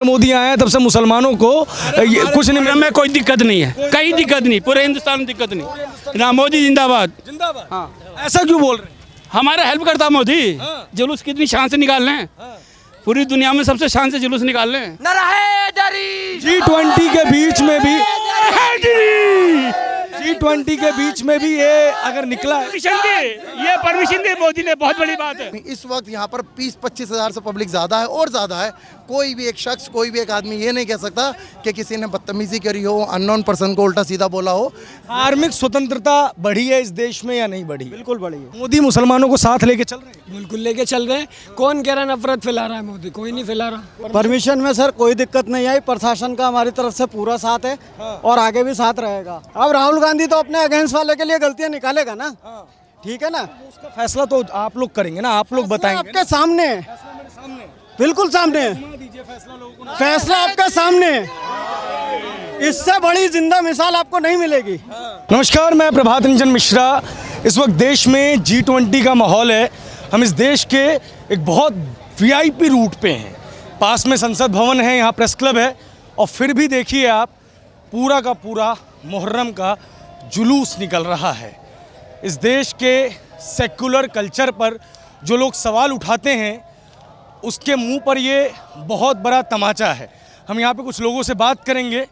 मोदी आए हैं तब से मुसलमानों को कुछ नहीं में कोई दिक्कत नहीं है, कहीं दिक्कत नहीं, पूरे हिंदुस्तान में दिक्कत नहीं। ना मोदी जिंदाबाद। जिंदाबाद। हाँ। ऐसा क्यों बोल रहे हैं? हमारा हेल्प करता मोदी। जुलूस कितनी शान से निकाल रहे हैं, पूरी दुनिया में सबसे शान से जुलूस निकाल रहे हैं। G20 के बीच में भी G20 के बीच में भी ये अगर निकला है, ये परमिशन दी मोदी ने, बहुत बड़ी बात है। इस वक्त यहाँ पर 20-25 हज़ार से पब्लिक ज़्यादा है और ज़्यादा है। कोई भी एक शख्स, कोई भी एक आदमी ये नहीं कह सकता कि किसी ने बदतमीजी करी हो, अननोन पर्सन को उल्टा सीधा बोला हो। धार्मिक स्वतंत्रता बढ़ी है इस देश में या नहीं बढ़ी? बिल्कुल बढ़ी है। मोदी मुसलमानों को साथ लेके चल रहे हैं। बिल्कुल लेके चल रहे हैं। कौन कह रहा है नफरत फैला रहा है मोदी? कोई नहीं फैला रहा। परमिशन में सर कोई दिक्कत नहीं आई, प्रशासन का हमारी तरफ से पूरा साथ है और आगे भी साथ रहेगा। अब राहुल गांधी तो अपने अगेंस्ट वाले के लिए गलतियां निकालेगा ना, ठीक है ना। उसका फैसला तो आप लोग करेंगे ना, आप लोग बताएंगे। आपके सामने, बिल्कुल सामने फैसला आपके सामने। इससे बड़ी जिंदा मिसाल आपको नहीं मिलेगी। नमस्कार, मैं प्रभात रंजन मिश्रा। इस वक्त देश में G20 का माहौल है। हम इस देश के एक बहुत VIP रूट पे हैं। पास में संसद भवन है, यहाँ प्रेस क्लब है, और फिर भी देखिए आप, पूरा का पूरा मुहर्रम का जुलूस निकल रहा है। इस देश के सेक्युलर कल्चर पर जो लोग सवाल उठाते हैं, उसके मुंह पर ये बहुत बड़ा तमाचा है। हम यहाँ पे कुछ लोगों से बात करेंगे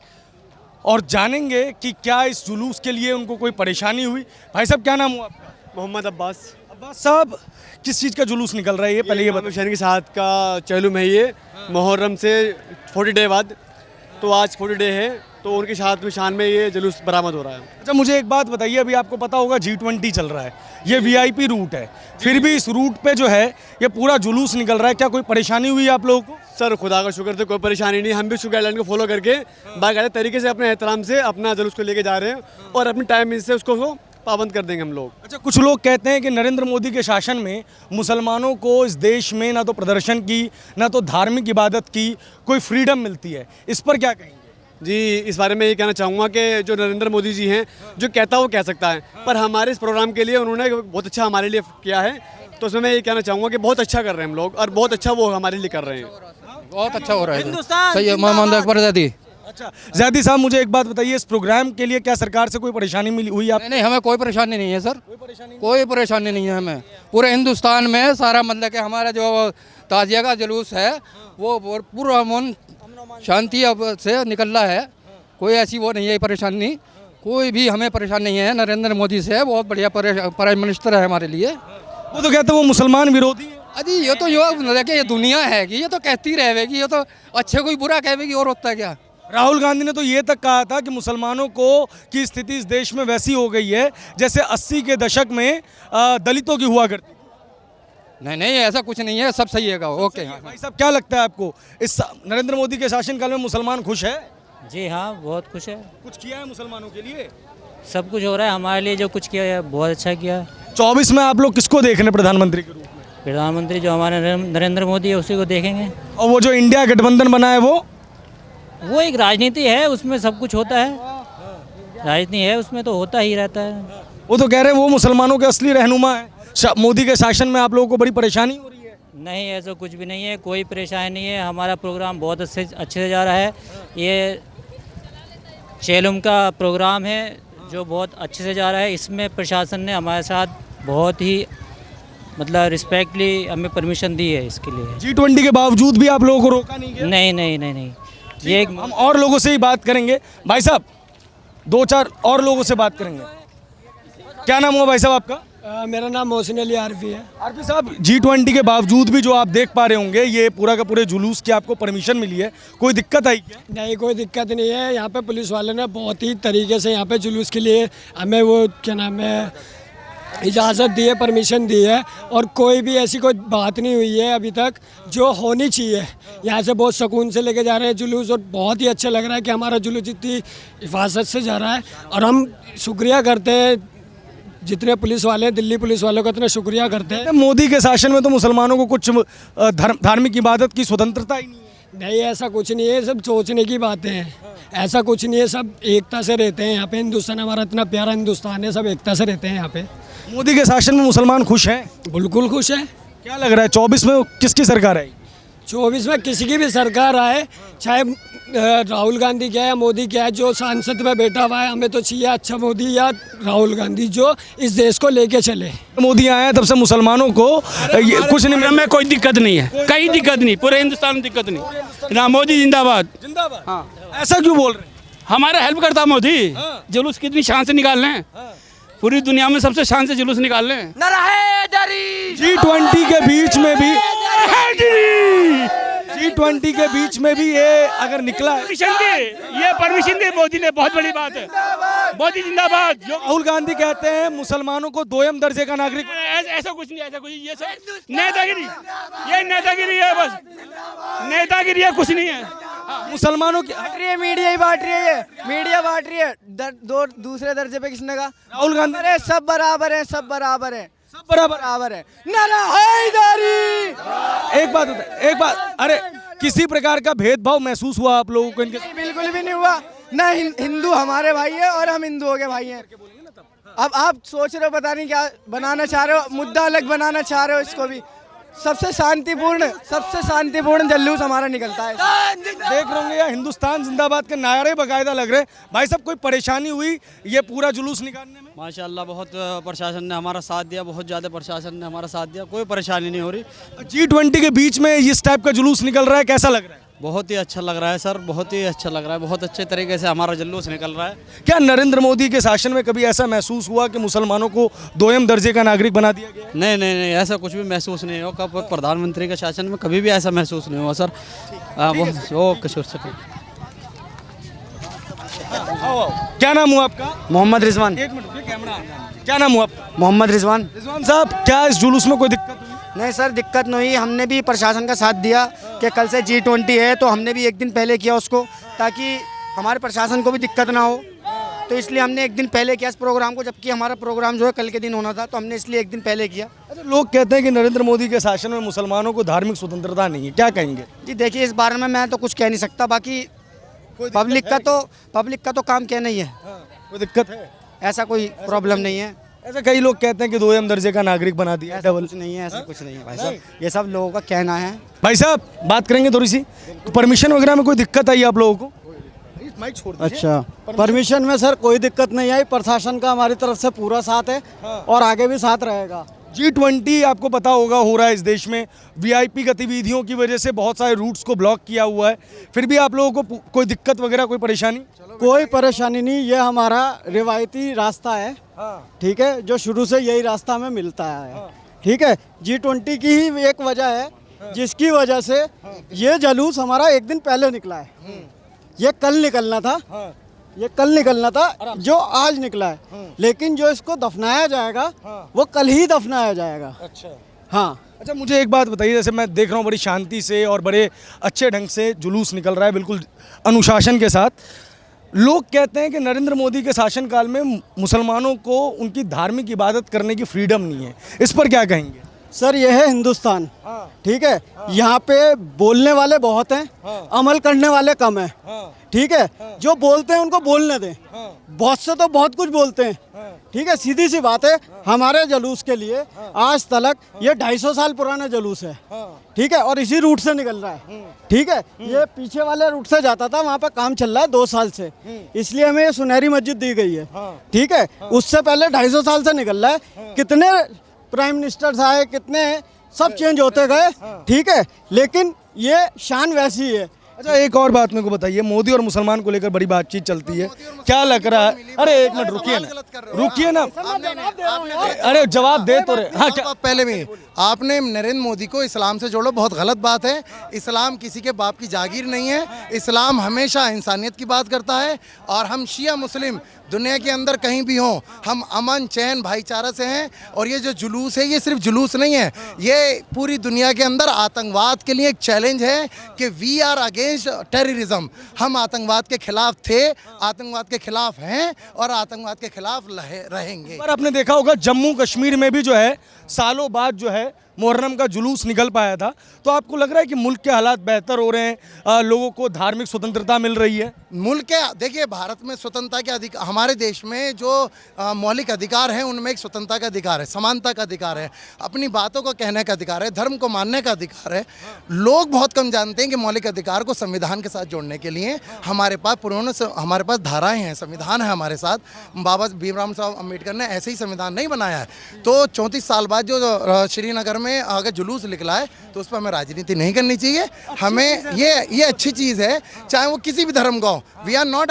और जानेंगे कि क्या इस जुलूस के लिए उनको कोई परेशानी हुई। भाई साहब, क्या नाम हुआ आपका? मोहम्मद अब्बास। अब्बास साहब, किस चीज़ का जुलूस निकल रहा है ये पहले ये बताइए। हुसैन के साथ का चहलुम है ये, मुहर्रम से 40 डे बाद, तो आज 40 डे है, तो उनके साथ में शान में ये जुलूस बरामद हो रहा है। अच्छा, मुझे एक बात बताइए, अभी आपको पता होगा G20 चल रहा है, ये VIP रूट है, फिर भी इस रूट पे जो है ये पूरा जुलूस निकल रहा है, क्या कोई परेशानी हुई आप लोगों को? सर खुदा का शुक्र, तो कोई परेशानी नहीं। हम भी उसको गाइडलाइन को फॉलो करके बाकायदा तरीके से अपने एहतराम से अपना जुलूस को लेके जा रहे हैं और अपने टाइम से उसको पाबंद कर देंगे हम लोग। अच्छा, कुछ लोग कहते हैं कि नरेंद्र मोदी के शासन में मुसलमानों को इस देश में ना तो प्रदर्शन की, ना तो धार्मिक इबादत की कोई फ्रीडम मिलती है, इस पर क्या कहेंगे? जी, इस बारे में ये कहना चाहूँगा कि जो नरेंद्र मोदी जी हैं, जो कहता है वो कह सकता है, पर हमारे इस प्रोग्राम के लिए उन्होंने बहुत अच्छा हमारे लिए किया है, तो उसमें मैं ये कहना चाहूँगा कि बहुत अच्छा कर रहे हैं हम लोग और बहुत अच्छा वो हमारे लिए कर रहे हैं। बहुत अच्छा हो रहा है। सही है। मोहम्मद अकबर ज़ैदी। अच्छा ज़ैदी साहब, मुझे एक बात बताइए, इस प्रोग्राम के लिए क्या सरकार से कोई परेशानी मिली हुई आप? नहीं, हमें कोई परेशानी नहीं है सर, कोई परेशानी नहीं है हमें। पूरे हिंदुस्तान में सारा मतलब कि हमारा जो ताजिया का जुलूस है वो पूरा अमन शांति से निकल रहा है। कोई ऐसी वो नहीं है परेशानी, कोई भी हमें परेशानी नहीं है। नरेंद्र मोदी से बहुत बढ़िया प्राइम मिनिस्टर है हमारे लिए। वो तो कहते हैं वो मुसलमान विरोधी है। अजी ये तो ये दुनिया है कि ये तो कहती रहेगी, ये तो अच्छे कोई बुरा कहेगी और होता है क्या। राहुल गांधी ने तो ये तक कहा था कि मुसलमानों को की स्थिति इस देश में वैसी हो गई है जैसे 80 के दशक में दलितों की हुआ करती। नहीं, ऐसा कुछ नहीं है, सब सही है। ओके। भाई साहब, क्या लगता है आपको, इस नरेंद्र मोदी के शासनकाल में मुसलमान खुश है? जी हाँ, बहुत खुश है। कुछ किया है मुसलमानों के लिए? सब कुछ हो रहा है हमारे लिए, जो कुछ किया है बहुत अच्छा किया। 24 में आप लोग किसको देख रहे हैं प्रधानमंत्री के रूप में? प्रधानमंत्री जो हमारे नरेंद्र मोदी है उसी को देखेंगे। और वो जो इंडिया गठबंधन बना है वो एक राजनीति है, उसमें सब कुछ होता है। राजनीति है, उसमें तो होता ही रहता है। वो तो कह रहे हैं वो मुसलमानों के असली रहनुमा है। मोदी के शासन में आप लोगों को बड़ी परेशानी हो रही है? नहीं, ऐसा कुछ भी नहीं है, कोई परेशानी नहीं है। हमारा प्रोग्राम बहुत अच्छे से जा रहा है। ये चेलुम का प्रोग्राम है जो बहुत अच्छे से जा रहा है। इसमें प्रशासन ने हमारे साथ बहुत ही मतलब रिस्पेक्टली हमें परमिशन दी है इसके लिए। G20 के बावजूद भी आप लोगों को रोका नहीं गया? नहीं। ये हम और लोगों से ही बात करेंगे। भाई साहब, 2-4 और लोगों से बात करेंगे। क्या नाम हुआ भाई साहब आपका? मेरा नाम मोहसिन अली आरफी है। आरफी साहब, G20 के बावजूद भी जो आप देख पा रहे होंगे, ये पूरा का पूरे जुलूस की आपको परमिशन मिली है, कोई दिक्कत आई क्या? नहीं, कोई दिक्कत नहीं है। यहाँ पे पुलिस वाले ने बहुत ही तरीके से यहाँ पे जुलूस के लिए हमें वो क्या नाम है इजाज़त दी है, परमिशन दी है, और कोई भी ऐसी कोई बात नहीं हुई है अभी तक जो होनी चाहिए। यहाँ से बहुत सुकून से लेके जा रहे हैं जुलूस और बहुत ही अच्छा लग रहा है कि हमारा जुलूस इतनी हिफाजत से जा रहा है। और हम शुक्रिया करते हैं जितने पुलिस वाले हैं, दिल्ली पुलिस वालों का इतना शुक्रिया करते हैं। मोदी के शासन में तो मुसलमानों को कुछ धार्मिक इबादत की स्वतंत्रता ही नहीं है। नहीं, ऐसा कुछ नहीं है, सब सोचने की बातें हैं। ऐसा कुछ नहीं है, सब एकता से रहते हैं यहाँ पे। हिंदुस्तान हमारा इतना प्यारा हिंदुस्तान है, सब एकता से रहते हैं यहाँ पे। मोदी के शासन में मुसलमान खुश हैं? बिल्कुल खुश है। क्या लग रहा है 24 में किसकी सरकार है? 24 में किसी की भी सरकार आए, चाहे राहुल गांधी क्या है या मोदी क्या है, जो सांसद में बैठा हुआ है, हमें तो चाहिए अच्छा मोदी या राहुल गांधी जो इस देश को लेके चले। मोदी आए हैं तब से मुसलमानों को कुछ नहीं हमें कोई दिक्कत नहीं है, कहीं दिक्कत नहीं, पूरे हिंदुस्तान में दिक्कत नहीं ना। मोदी जिंदाबाद। जिंदाबाद। हाँ, ऐसा क्यों बोल रहे हैं? हमारा हेल्प करता मोदी। जुलूस कितनी शान से निकाल रहे हैं, पूरी दुनिया में सबसे शान से जुलूस निकाल रहे हैं। G20 के बीच में भी G20 के बीच में भी ये अगर निकला है, ये परमिशन दी मोदी ने, बहुत बड़ी बात है। मोदी जिंदाबाद। जो राहुल गांधी कहते हैं मुसलमानों को दोयम दर्जे का नागरिक। ऐसा कुछ नहीं, ऐसा कुछ, ये सब नेतागिरी, ये नेतागिरी है, बस नेतागिरी है, कुछ नहीं है। मुसलमानों की मीडिया ही बांट रही है, मीडिया बांट रही है। दो दूसरे दर्जे पे किसने कहा? राहुल गांधी। अरे सब बराबर है, सब बराबर है, सब बराबर। बराबर है। नारा हैदरी। एक बात होता है, एक बात, अरे किसी प्रकार का भेदभाव महसूस हुआ आप लोगों को इनके? बिल्कुल भी नहीं हुआ ना। हिंदू हमारे भाई है और हम हिंदुओं के भाई हैं। अब आप सोच रहे हो पता नहीं क्या बनाना चाह रहे हो, मुद्दा अलग बनाना चाह रहे हो इसको भी। सबसे शांतिपूर्ण जुलूस हमारा निकलता है। देख रहे होंगे यार, हिंदुस्तान जिंदाबाद के नारे बाकायदा लग रहे हैं। भाई साहब, कोई परेशानी हुई ये पूरा जुलूस निकालने में? माशाल्लाह बहुत प्रशासन ने हमारा साथ दिया, बहुत ज़्यादा प्रशासन ने हमारा साथ दिया, कोई परेशानी नहीं हो रही। G20 के बीच में इस टाइप का जुलूस निकल रहा है, कैसा लग रहा है? बहुत ही अच्छा लग रहा है सर, बहुत ही अच्छा लग रहा है, बहुत अच्छे तरीके से हमारा जुलूस निकल रहा है। क्या नरेंद्र मोदी के शासन में कभी ऐसा महसूस हुआ कि मुसलमानों को दोयम दर्जे का नागरिक बना दिया गया? नहीं, ऐसा कुछ भी महसूस नहीं हुआ। कब प्रधानमंत्री के शासन में कभी भी ऐसा महसूस नहीं हुआ सर। वो किशोर सर। क्या नाम हुआ आपका? मोहम्मद रिजवान। एक मिनट, कैमरा। क्या नाम हुआ आपका? मोहम्मद रिजवान। रिजवान साहब, क्या इस जुलूस में कोई दिक्कत हुई? नहीं सर, दिक्कत नहीं हुई। हमने भी प्रशासन का साथ दिया कि कल से G20 है, तो हमने भी एक दिन पहले किया उसको, ताकि हमारे प्रशासन को भी दिक्कत ना हो। तो इसलिए हमने एक दिन पहले किया इस प्रोग्राम को, जबकि हमारा प्रोग्राम जो है कल के दिन होना था, तो हमने इसलिए एक दिन पहले किया। अच्छा, लोग कहते हैं कि नरेंद्र मोदी के शासन में मुसलमानों को धार्मिक स्वतंत्रता नहीं है, क्या कहेंगे? जी देखिए, इस बारे में मैं तो कुछ कह नहीं सकता, बाकी पब्लिक का तो काम कहना ही है। कोई दिक्कत है? ऐसा कोई प्रॉब्लम नहीं है। ऐसा कई लोग कहते हैं कि दोयम दर्जे का नागरिक बना दिया। डबल कुछ नहीं है, ऐसा कुछ नहीं है भाई साहब, ये सब लोगों का कहना है। भाई साहब, बात करेंगे थोड़ी सी। परमिशन वगैरह में कोई दिक्कत आई आप लोगों को? माइक छोड़ दीजिए। अच्छा, परमिशन में सर कोई दिक्कत नहीं आई। प्रशासन का हमारी तरफ से पूरा साथ है और आगे भी साथ रहेगा। G20 आपको पता होगा हो रहा है इस देश में, VIP गतिविधियों की वजह से बहुत सारे रूट्स को ब्लॉक किया हुआ है। फिर भी आप लोगों को कोई दिक्कत वगैरह, कोई परेशानी? कोई परेशानी नहीं, ये हमारा रिवायती रास्ता है, ठीक है, जो शुरू से यही रास्ता में मिलता है, ठीक है। G20 की ही एक वजह है जिसकी वजह से ये जुलूस हमारा एक दिन पहले निकला है। ये कल निकलना था, जो आज निकला है, लेकिन जो इसको दफनाया जाएगा वो कल ही दफनाया जाएगा। अच्छा, हाँ। अच्छा, मुझे एक बात बताइए, जैसे मैं देख रहा हूँ बड़ी शांति से और बड़े अच्छे ढंग से जुलूस निकल रहा है, बिल्कुल अनुशासन के साथ। लोग कहते हैं कि नरेंद्र मोदी के शासनकाल में मुसलमानों को उनकी धार्मिक इबादत करने की फ्रीडम नहीं है, इस पर क्या कहेंगे? सर, ये है हिंदुस्तान, ठीक है। यहाँ पे बोलने वाले बहुत हैं, अमल करने वाले कम हैं, ठीक है। जो बोलते हैं उनको बोलने दें। बहुत से तो बहुत कुछ बोलते हैं, ठीक है, सीधी सी बात है। हमारे जुलूस के लिए आज तक ये 250 साल पुराना जुलूस है, ठीक है, और इसी रूट से निकल रहा है, ठीक है। ये पीछे वाले रूट से जाता था, वहाँ पे काम चल रहा है 2 साल से, इसलिए हमें ये सुनहरी मस्जिद दी गई है, ठीक है। उससे पहले 250 साल से निकल रहा है। कितने प्राइम मिनिस्टर्स आए, कितने सब चेंज होते गए, ठीक है, लेकिन ये शान वैसी है। अच्छा, एक और बात मेरे को बताइए, मोदी और मुसलमान को लेकर बड़ी बातचीत चलती है, क्या लग रहा है? अरे एक मिनट रुकिए ना, अरे जवाब दे तो रहे। हाँ, क्या पहले में आपने नरेंद्र मोदी को इस्लाम से जोड़ो, बहुत गलत बात है। इस्लाम किसी के बाप की जागीर नहीं है। इस्लाम हमेशा इंसानियत की बात करता है, और हम शिया मुस्लिम दुनिया के अंदर कहीं भी हों, हम अमन चैन भाईचारा से हैं। और ये जो जुलूस है, ये सिर्फ जुलूस नहीं है, ये पूरी दुनिया के अंदर आतंकवाद के लिए एक चैलेंज है कि वी आर अगेंस्ट टेररिज्म। हम आतंकवाद के खिलाफ थे, आतंकवाद के खिलाफ हैं और आतंकवाद के खिलाफ रहेंगे। पर आपने देखा होगा जम्मू कश्मीर में भी जो है सालों बाद जो है मुहर्रम का जुलूस निकल पाया था, तो आपको लग रहा है कि मुल्क के हालात बेहतर हो रहे हैं, लोगों को धार्मिक स्वतंत्रता मिल रही है? मुल्क के देखिए, भारत में स्वतंत्रता के अधिकार, हमारे देश में जो मौलिक अधिकार हैं उनमें एक स्वतंत्रता का अधिकार है, समानता का अधिकार है, अपनी बातों को कहने का अधिकार है, धर्म को मानने का अधिकार है। लोग बहुत कम जानते हैं कि मौलिक अधिकार को संविधान के साथ जोड़ने के लिए हमारे पास धाराएं हैं, संविधान है हमारे साहब भीमराव साहब अम्बेडकर ने ऐसे ही संविधान नहीं बनाया है। तो 34 साल बाद जो श्रीनगर में अगर जुलूस निकला है तो उस पर हमें राजनीति नहीं करनी चाहिए। हमें ये अच्छी चीज़ है, चाहे वो किसी भी धर्म का हो। We are not,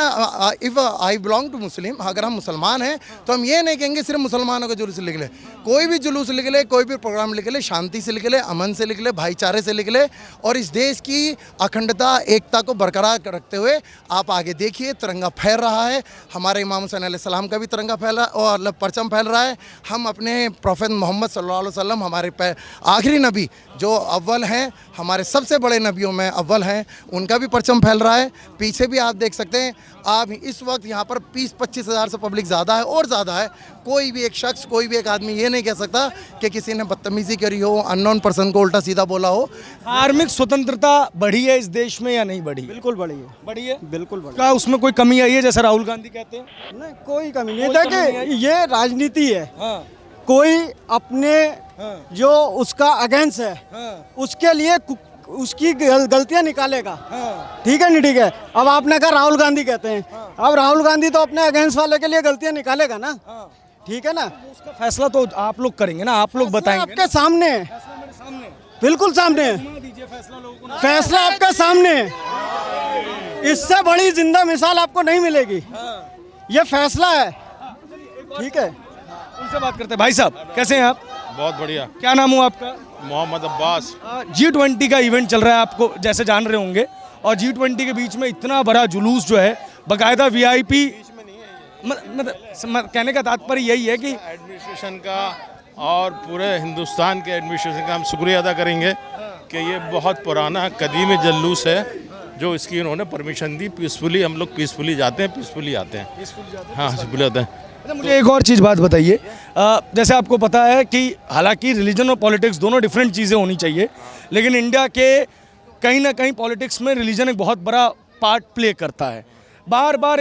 if I belong to Muslim, अगर हम मुसलमान हैं तो हम ये नहीं कहेंगे सिर्फ मुसलमानों का जुलूस निकले। कोई भी जुलूस निकले, कोई भी प्रोग्राम निकले, शांति से निकले, अमन से निकले, भाईचारे से निकले, और इस देश की अखंडता एकता को बरकरार रखते हुए आप आगे देखिए, तिरंगा फैल रहा है। हमारे इमाम हुसैन अलैहिस्सलाम का भी तिरंगा फैल रहा है और परचम फैल रहा है। हम अपने प्रोफेट मोहम्मद सल्लल्लाहु अलैहि वसल्लम, हमारे आखिरी नबी जो अव्वल हैं, हमारे सबसे बड़े नबियों में अव्वल हैं, उनका भी परचम फैल रहा है। पीछे भी आप देख सकते हैं, आप इस वक्त यहाँ पर 20-25 हज़ार से पब्लिक ज़्यादा है और ज़्यादा है। कोई भी एक शख्स, कोई भी एक आदमी ये नहीं कह सकता कि किसी ने बदतमीज़ी करी हो, अननोन पर्सन को उल्टा सीधा बोला हो। धार्मिक स्वतंत्रता बढ़ी है इस देश में या नहीं बढ़ी? बिल्कुल बढ़ी है, बढ़ी है, बिल्कुल बढ़ी। क्या उसमें कोई कमी आई है जैसा राहुल गांधी कहते हैं? नहीं, कोई कमी नहीं। देखिए, ये राजनीति है। हाँ, कोई अपने जो उसका अगेंस्ट है उसके लिए उसकी गलतियां निकालेगा। ठीक है, नहीं ठीक है। अब आपने कहा राहुल गांधी कहते हैं, अब राहुल गांधी तो अपने अगेंस्ट वाले के लिए गलतियां निकालेगा ना। ठीक है ना, उसका फैसला तो आप लोग करेंगे ना, आप लोग बताएंगे। आपके सामने, बिल्कुल सामने, फैसला आपके सामने। इससे बड़ी जिंदा मिसाल आपको नहीं मिलेगी। ये फैसला है। ठीक है, उनसे बात करते हैं। भाई साहब, कैसे हैं आप? बहुत बढ़िया। क्या नाम हुआ आपका? मोहम्मद अब्बास। G20 का इवेंट चल रहा है, आपको जैसे जान रहे होंगे, और G20 के बीच में इतना बड़ा जुलूस जो है, बाकायदा VIP, मतलब कहने का तात्पर्य यही है कि एडमिनिस्ट्रेशन का और पूरे हिंदुस्तान के एडमिनिस्ट्रेशन का हम शुक्रिया अदा करेंगे कि ये बहुत पुराना कदीम जुलूस है जो इसकी इन्होंने परमिशन दी। पीसफुली हम लोग पीसफुली जाते हैं, पीसफुली आते हैं। हाँ, पीसफुली आते हैं। मुझे एक और चीज़ बात बताइए, जैसे आपको पता है कि हालांकि रिलीजन और पॉलिटिक्स दोनों डिफरेंट चीज़ें होनी चाहिए, लेकिन इंडिया के कहीं ना कहीं पॉलिटिक्स में रिलीजन एक बहुत बड़ा पार्ट प्ले करता है। बार बार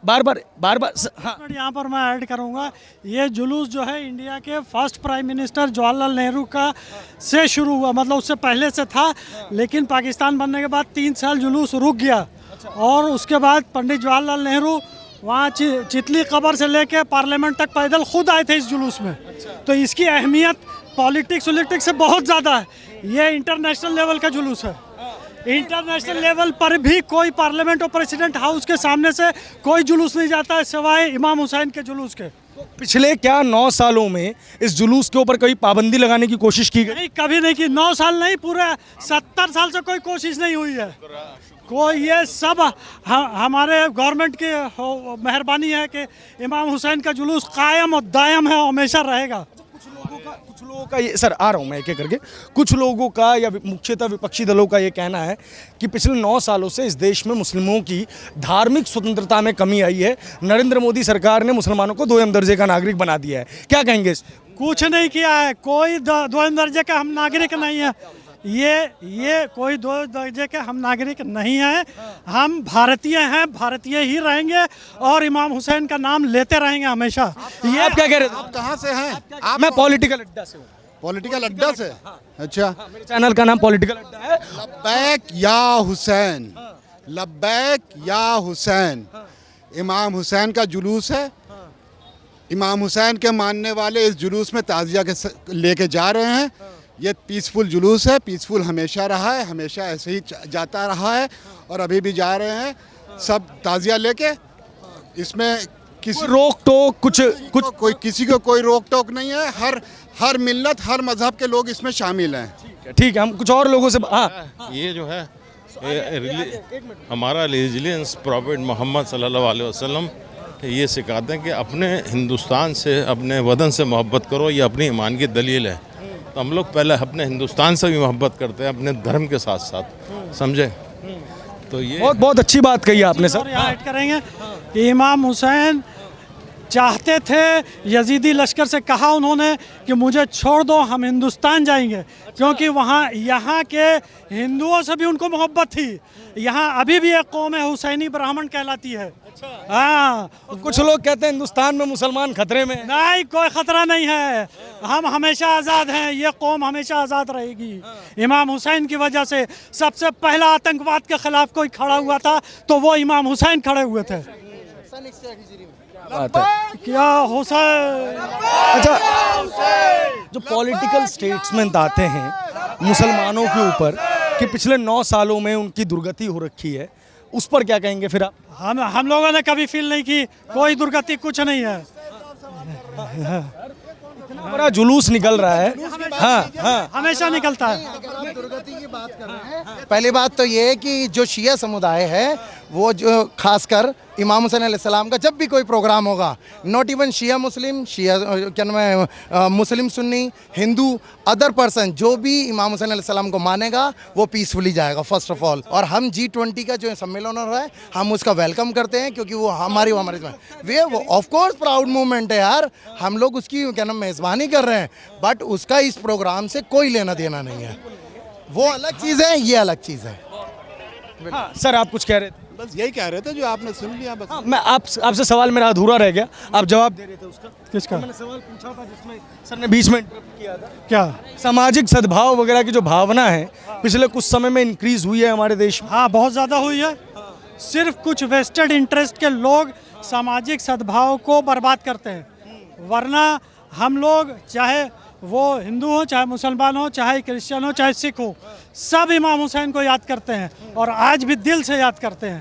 हाँ, यहाँ पर मैं ऐड करूँगा, ये जुलूस जो है इंडिया के first prime minister Jawaharlal Nehru का से शुरू हुआ, मतलब उससे पहले से था, लेकिन पाकिस्तान बनने के बाद 3 साल जुलूस रुक गया। और उसके बाद पंडित जवाहरलाल नेहरू वहाँ चितली कब्र से लेके पार्लियामेंट तक पैदल खुद आए थे इस जुलूस में। तो इसकी अहमियत पॉलिटिक्स से बहुत ज़्यादा है। ये इंटरनेशनल लेवल का जुलूस है। इंटरनेशनल लेवल पर भी कोई पार्लियामेंट और प्रेसिडेंट हाउस के सामने से कोई जुलूस नहीं जाता है सिवाय इमाम हुसैन के जुलूस के। पिछले क्या 9 सालों में इस जुलूस के ऊपर कोई पाबंदी लगाने की कोशिश की गई? नहीं, कभी नहीं की। 9 साल नहीं, पूरे 70 साल से कोई कोशिश नहीं हुई है। कोई, ये सब हमारे गवर्नमेंट की मेहरबानी है कि इमाम हुसैन का जुलूस कायम और दायम है, हमेशा रहेगा। कुछ लोगों का ये, सर आ रहा हूँ मैं एक एक करके, कुछ लोगों का या मुख्यतः विपक्षी दलों का ये कहना है कि पिछले 9 सालों से इस देश में मुस्लिमों की धार्मिक स्वतंत्रता में कमी आई है। नरेंद्र मोदी सरकार ने मुसलमानों को 2 दर्जे का नागरिक बना दिया है। क्या कहेंगे? कुछ नहीं किया है, कोई 2 दर्जे का हम नागरिक नहीं है। ये कोई 2 दर्जे के हम नागरिक नहीं हैं। हम भारतीय हैं, भारतीय ही रहेंगे और इमाम हुसैन का नाम लेते रहेंगे हमेशा। ये आप क्या कह रहे थे? आप कहाँ से हैं? मैं पॉलिटिकल अड्डा से हूँ। पॉलिटिकल अड्डा से? अच्छा, मेरे चैनल का नाम पॉलिटिकल अड्डा है। लब्बैक या हुसैन, लब्बैक या हुसैन। इमाम हुसैन का जुलूस है। इमाम हुसैन के मानने वाले इस जुलूस में ताज़िया के लेके जा रहे हैं। ये पीसफुल जुलूस है, पीसफुल हमेशा रहा है, हमेशा ऐसे ही जाता रहा है और अभी भी जा रहे हैं सब ताज़िया लेके। इसमें किसी रोक टोक कुछ कोई किसी को कोई रोक टोक नहीं है। हर मिल्लत, हर मजहब के लोग इसमें शामिल हैं। ठीक है, हम कुछ और लोगों से ये जो है हमारा रिलीजियंस प्रॉफिट मोहम्मद सल्लल्लाहु अलैहि वसल्लम ये सिखाते हैं कि अपने हिंदुस्तान से, अपने वतन से मोहब्बत करो। ये अपनी ईमान की दलील है। तो हम लोग पहले अपने हिंदुस्तान से भी मोहब्बत करते हैं, अपने धर्म के साथ साथ, समझे? तो ये बहुत अच्छी बात कही आपने सर। यहाँ ऐड करेंगे कि इमाम हुसैन चाहते थे, यजीदी लश्कर से कहा उन्होंने कि मुझे छोड़ दो, हम हिंदुस्तान जाएंगे, क्योंकि वहाँ यहाँ के हिंदुओं से भी उनको मोहब्बत थी। यहाँ अभी भी एक कौम है हुसैनी ब्राह्मण कहलाती है। हाँ, कुछ लोग कहते हैं हिंदुस्तान में मुसलमान खतरे में। नहीं, कोई खतरा नहीं है, हम हमेशा आज़ाद हैं, ये कौम हमेशा आज़ाद रहेगी। इमाम हुसैन की वजह से सबसे पहला आतंकवाद के खिलाफ कोई खड़ा हुआ था तो वो इमाम हुसैन खड़े हुए थे। क्या हुसैन। अच्छा, जो पॉलिटिकल स्टेट्समेंट आते हैं मुसलमानों के ऊपर कि पिछले 9 सालों में उनकी दुर्गति हो रखी है, उस पर क्या कहेंगे फिर आप? हम लोगों ने कभी फील नहीं की कोई दुर्गति, कुछ नहीं है। बड़ा जुलूस निकल रहा है। हाँ, हमेशा निकलता है। दुर्गति की बात कर रहे हैं। पहली बात तो ये है कि जो शिया समुदाय है वो जो खासकर इमाम हुसैन अलैहिस्सलाम का जब भी कोई प्रोग्राम होगा, नॉट इवन शिया मुस्लिम, शिया क्या नाम है, मुस्लिम सुन्नी हिंदू अदर पर्सन जो भी इमाम हुसैन अलैहिस्सलाम को मानेगा वो पीसफुली जाएगा फर्स्ट ऑफ ऑल। और हम G20 का जो सम्मेलन हो रहा है हम उसका वेलकम करते हैं, क्योंकि वो हमारी वो ऑफ कोर्स प्राउड मूवमेंट है यार, हम लोग उसकी क्या नाम मेज़बानी कर रहे हैं, बट उसका इस प्रोग्राम से कोई लेना देना नहीं है। वो अलग चीज़ है, ये अलग चीज़ है। हाँ, सर आप कुछ कह रहे थे? बस यही कह रहे थे जो आपने सुन लिया बस। हाँ, मैं आपसे सवाल मेरा अधूरा रह गया, आप जवाब दे रहे थे उसका। किसका? मैंने सवाल पूछा था जिसमें सर ने बीच में इंटरप्ट किया था। क्या? सामाजिक सद्भाव वगैरह की जो भावना है पिछले कुछ समय में इंक्रीज हुई है हमारे देश में। हाँ, बहुत ज़्यादा हुई है। सिर्फ कुछ वेस्टेड इंटरेस्ट के लोग सामाजिक सद्भाव को बर्बाद करते हैं, वरना हम लोग चाहे वो हिंदू हो, चाहे मुसलमान हो, चाहे क्रिश्चियन हो, चाहे सिख हो, सब इमाम हुसैन को याद करते हैं और आज भी दिल से याद करते हैं।